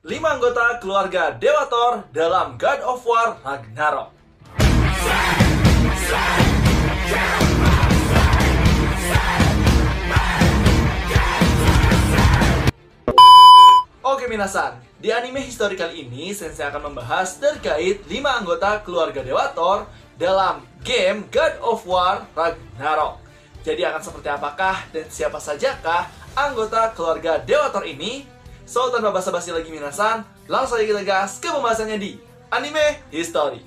5 anggota keluarga Dewa Thor dalam God of War Ragnarok. Oke minasan, di anime history kali ini Sensei akan membahas terkait 5 anggota keluarga Dewa Thor dalam game God of War Ragnarok. Jadi akan seperti apakah dan siapa sajakah anggota keluarga Dewa Thor ini? So, tanpa basa-basi lagi minasan, langsung aja kita gas ke pembahasannya di anime history.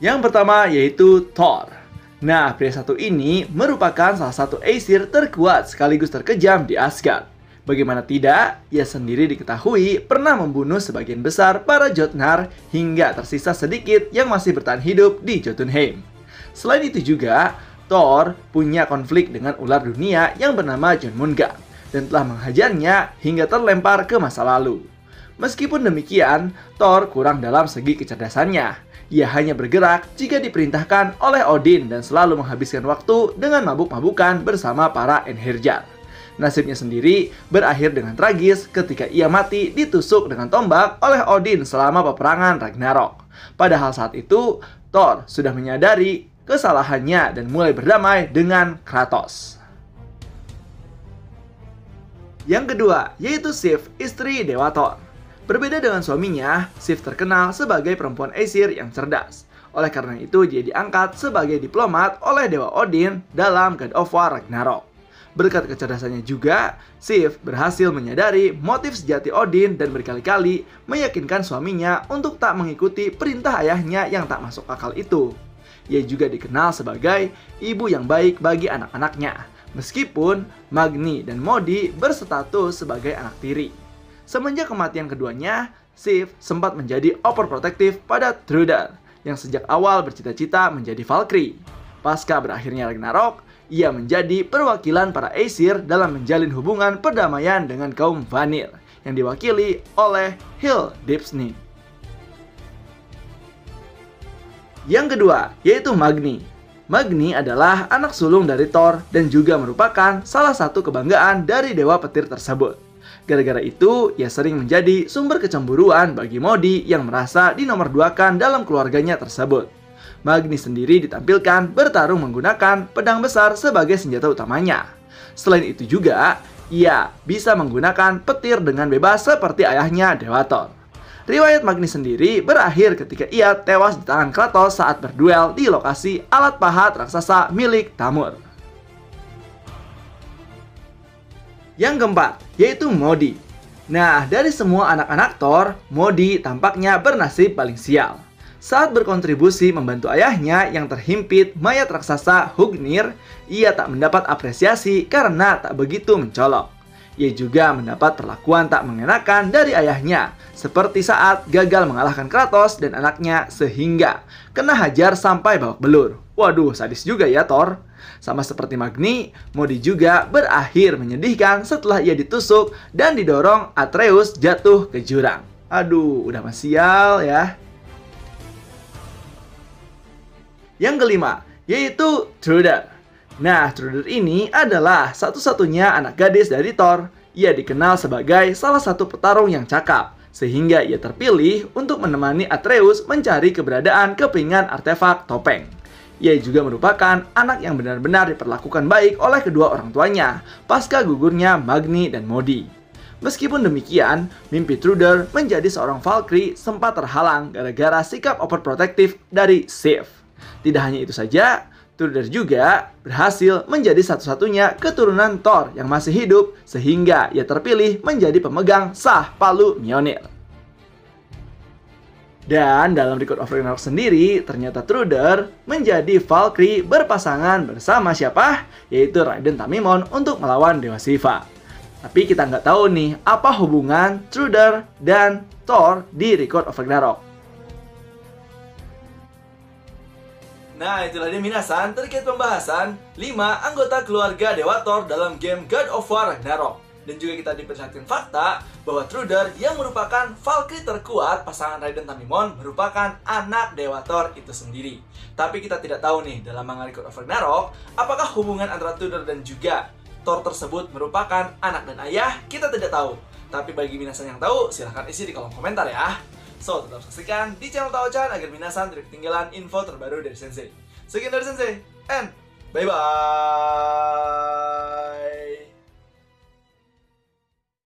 Yang pertama yaitu Thor. Nah, pria satu ini merupakan salah satu Aesir terkuat sekaligus terkejam di Asgard. Bagaimana tidak, ia sendiri diketahui pernah membunuh sebagian besar para Jotnar hingga tersisa sedikit yang masih bertahan hidup di Jotunheim. Selain itu juga, Thor punya konflik dengan ular dunia yang bernama Jormungand dan telah menghajarnya hingga terlempar ke masa lalu. Meskipun demikian, Thor kurang dalam segi kecerdasannya. Ia hanya bergerak jika diperintahkan oleh Odin dan selalu menghabiskan waktu dengan mabuk-mabukan bersama para Einherjar. Nasibnya sendiri berakhir dengan tragis ketika ia mati ditusuk dengan tombak oleh Odin selama peperangan Ragnarok. Padahal saat itu, Thor sudah menyadari kesalahannya dan mulai berdamai dengan Kratos. Yang kedua, yaitu Sif, istri Dewa Thor. Berbeda dengan suaminya, Sif terkenal sebagai perempuan Aesir yang cerdas. Oleh karena itu, dia diangkat sebagai diplomat oleh Dewa Odin dalam God of War Ragnarok. Berkat kecerdasannya juga, Sif berhasil menyadari motif sejati Odin dan berkali-kali meyakinkan suaminya untuk tak mengikuti perintah ayahnya yang tak masuk akal itu. Ia juga dikenal sebagai ibu yang baik bagi anak-anaknya, meskipun Magni dan Modi berstatus sebagai anak tiri. Semenjak kematian keduanya, Sif sempat menjadi overprotective pada Truder, yang sejak awal bercita-cita menjadi Valkyrie. Pasca berakhirnya Ragnarok, ia menjadi perwakilan para Aesir dalam menjalin hubungan perdamaian dengan kaum Vanir, yang diwakili oleh Hildipsni. Yang kedua, yaitu Magni. Magni adalah anak sulung dari Thor dan juga merupakan salah satu kebanggaan dari dewa petir tersebut. Gara-gara itu, ia sering menjadi sumber kecemburuan bagi Modi yang merasa dinomorduakan dalam keluarganya tersebut. Magni sendiri ditampilkan bertarung menggunakan pedang besar sebagai senjata utamanya. Selain itu juga, ia bisa menggunakan petir dengan bebas seperti ayahnya Dewa Thor. Riwayat Magni sendiri berakhir ketika ia tewas di tangan Kratos saat berduel di lokasi alat pahat raksasa milik Tamur. Yang keempat, yaitu Modi. Nah, dari semua anak-anak Thor, Modi tampaknya bernasib paling sial. Saat berkontribusi membantu ayahnya yang terhimpit mayat raksasa Hrungnir, ia tak mendapat apresiasi karena tak begitu mencolok. Ia juga mendapat perlakuan tak mengenakan dari ayahnya, seperti saat gagal mengalahkan Kratos dan anaknya sehingga kena hajar sampai babak belur. Waduh, sadis juga ya Thor. Sama seperti Magni, Modi juga berakhir menyedihkan setelah ia ditusuk dan didorong Atreus jatuh ke jurang. Aduh, udah mah sial ya. Yang kelima, yaitu Truder. Nah, Truder ini adalah satu-satunya anak gadis dari Thor. Ia dikenal sebagai salah satu petarung yang cakap, sehingga ia terpilih untuk menemani Atreus mencari keberadaan kepingan artefak topeng. Ia juga merupakan anak yang benar-benar diperlakukan baik oleh kedua orang tuanya, pasca gugurnya Magni dan Modi. Meskipun demikian, mimpi Truder menjadi seorang Valkyrie sempat terhalang gara-gara sikap overprotective dari Sif. Tidak hanya itu saja, Truder juga berhasil menjadi satu-satunya keturunan Thor yang masih hidup sehingga ia terpilih menjadi pemegang sah palu Mjolnir. Dan dalam God of Ragnarok sendiri, ternyata Truder menjadi Valkyrie berpasangan bersama siapa? Yaitu Raiden Tamimon untuk melawan Dewa Shiva. Tapi kita nggak tahu nih, apa hubungan Truder dan Thor di God of Ragnarok. Nah, itulah dia minasan terkait pembahasan 5 anggota keluarga Dewa Thor dalam game God of War Ragnarok. Dan juga kita diperlihatkan fakta bahwa Truder yang merupakan Valkyrie terkuat pasangan Raiden Tamimon merupakan anak Dewa Thor itu sendiri. Tapi kita tidak tahu nih dalam manga God of Ragnarok apakah hubungan antara Truder dan juga Thor tersebut merupakan anak dan ayah, kita tidak tahu. Tapi bagi minasan yang tahu, silahkan isi di kolom komentar ya. So, tetap saksikan di channel Tao-chan agar minasan tidak ketinggalan info terbaru dari Sensei. Sekian dari Sensei, and bye-bye!